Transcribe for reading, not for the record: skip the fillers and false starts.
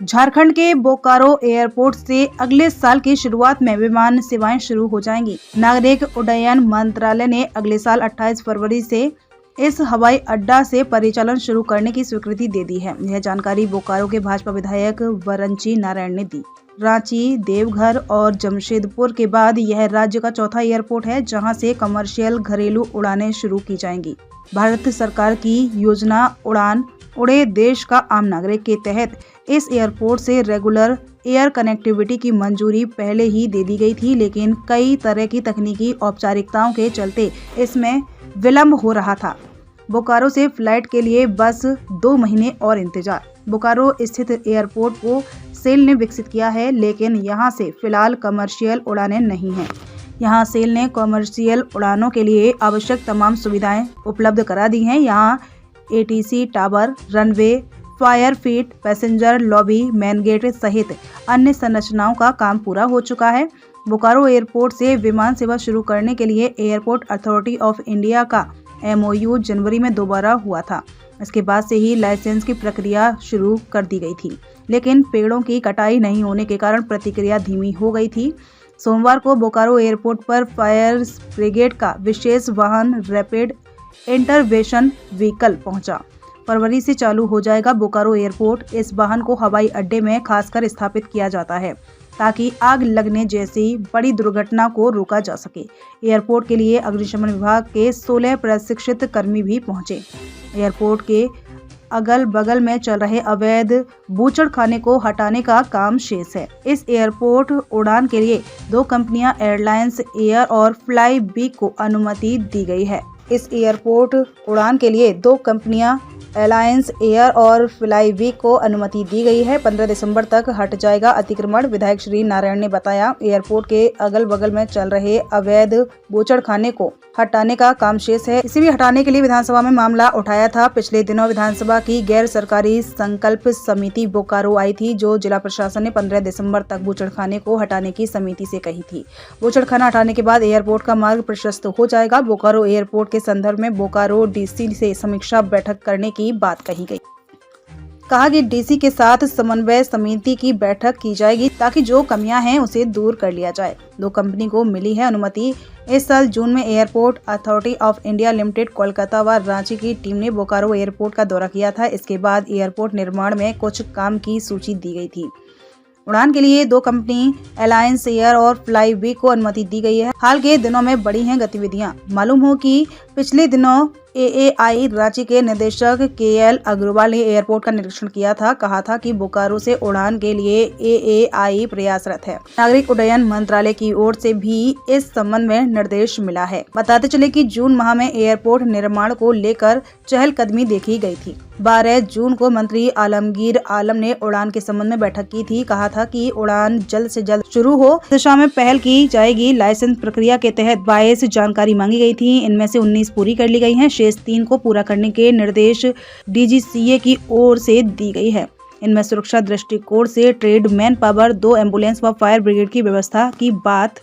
झारखंड के बोकारो एयरपोर्ट से अगले साल की शुरुआत में विमान सेवाएं शुरू हो जाएंगी। नागरिक उड्डयन मंत्रालय ने अगले साल 28 फरवरी से इस हवाई अड्डा से परिचालन शुरू करने की स्वीकृति दे दी है। यह जानकारी बोकारो के भाजपा विधायक वरंची नारायण ने दी। रांची, देवघर और जमशेदपुर के बाद यह राज्य का चौथा एयरपोर्ट है जहां से कमर्शियल घरेलू उड़ानें शुरू की जाएंगी। भारत सरकार की योजना उड़ान उड़े देश का आम नागरिक के तहत इस एयरपोर्ट से रेगुलर एयर कनेक्टिविटी की मंजूरी पहले ही दे दी गई थी, लेकिन कई तरह की तकनीकी औपचारिकताओं के चलते इसमें विलंब हो रहा था। बोकारो से फ्लाइट के लिए बस 2 महीने और इंतजार। बोकारो स्थित एयरपोर्ट को सेल ने विकसित किया है, लेकिन यहां से फिलहाल कमर्शियल उड़ानें नहीं हैं। यहां सेल ने कमर्शियल उड़ानों के लिए आवश्यक तमाम सुविधाएं उपलब्ध करा दी हैं। यहां ATC टावर, रनवे, फायर फीट, पैसेंजर लॉबी, मेन गेट सहित अन्य संरचनाओं का काम पूरा हो चुका है। बोकारो एयरपोर्ट से विमान सेवा शुरू करने के लिए एयरपोर्ट अथॉरिटी ऑफ इंडिया का MOU जनवरी में दोबारा हुआ था। इसके बाद से ही लाइसेंस की प्रक्रिया शुरू कर दी गई थी, लेकिन पेड़ों की कटाई नहीं होने के कारण प्रक्रिया धीमी हो गई थी। सोमवार को बोकारो एयरपोर्ट पर फायर ब्रिगेड का विशेष वाहन रैपिड इंटरवेंशन व्हीकल पहुंचा। फरवरी से चालू हो जाएगा बोकारो एयरपोर्ट। इस वाहन को हवाई अड्डे में खासकर स्थापित किया जाता है ताकि आग लगने जैसी बड़ी दुर्घटना को रोका जा सके। एयरपोर्ट के लिए अग्निशमन विभाग के 16 प्रशिक्षित कर्मी भी पहुंचे। एयरपोर्ट के अगल बगल में चल रहे अवैध बूचड़खाने को हटाने का काम शेष है। इस एयरपोर्ट उड़ान के लिए 2 कंपनियां एयरलाइंस एयर और फ्लाई बी को अनुमति दी गई है। इस एयरपोर्ट उड़ान के लिए 2 कंपनियां एलायंस एयर और फ्लाई वी को अनुमति दी गई है। 15 दिसंबर तक हट जाएगा अतिक्रमण। विधायक श्री नारायण ने बताया, एयरपोर्ट के अगल बगल में चल रहे अवैध बूचड़खाने को हटाने का काम शेष है। इसे भी हटाने के लिए विधानसभा में मामला उठाया था। पिछले दिनों विधानसभा की गैर सरकारी संकल्प समिति बोकारो आई थी, जो जिला प्रशासन ने 15 दिसंबर तक बूचड़खाने को हटाने की समिति से कही थी। बूचड़खाना हटाने के बाद एयरपोर्ट का मार्ग प्रशस्त हो जाएगा। बोकारो एयरपोर्ट के संदर्भ में बोकारो DC से समीक्षा बैठक करने की बात कही गई। कहा कि DC के साथ समन्वय समिति की बैठक की जाएगी ताकि जो कमियां हैं उसे दूर कर लिया जाए। 2 कंपनी को मिली है अनुमति। इस साल जून में airport authority of India limited Kolkata व रांची की टीम ने बोकारो एयरपोर्ट का दौरा किया था। इसके बाद एयरपोर्ट निर्माण में कुछ काम की सूची दी गई थी। उड़ान के लिए 2 कंपनी अलायंस एयर और फ्लाई वी को अनुमति दी गई है। हाल के दिनों में बढ़ी हैं गतिविधियां। मालूम हो कि पिछले दिनों AAI रांची के निदेशक KL अग्रवाल ने एयरपोर्ट का निरीक्षण किया था। कहा था कि बोकारो से उड़ान के लिए AAI प्रयासरत है। नागरिक उड्डयन मंत्रालय की ओर से भी इस संबंध में निर्देश मिला है। बताते चले कि जून माह में एयरपोर्ट निर्माण को लेकर चहलकदमी देखी गई थी। 12 जून को मंत्री आलमगीर आलम ने उड़ान के संबंध में बैठक की थी। कहा था कि उड़ान जल्द से जल्द शुरू हो, दिशा में पहल की जाएगी। लाइसेंस प्रक्रिया के तहत 22 जानकारी मांगी गई थी, इनमें से 19 पूरी कर ली गई हैं। शेष 3 को पूरा करने के निर्देश DGCA की ओर से दी गई है। इनमें सुरक्षा दृष्टिकोण से ट्रेड मैन पावर, 2 एम्बुलेंस व फायर ब्रिगेड की व्यवस्था की बात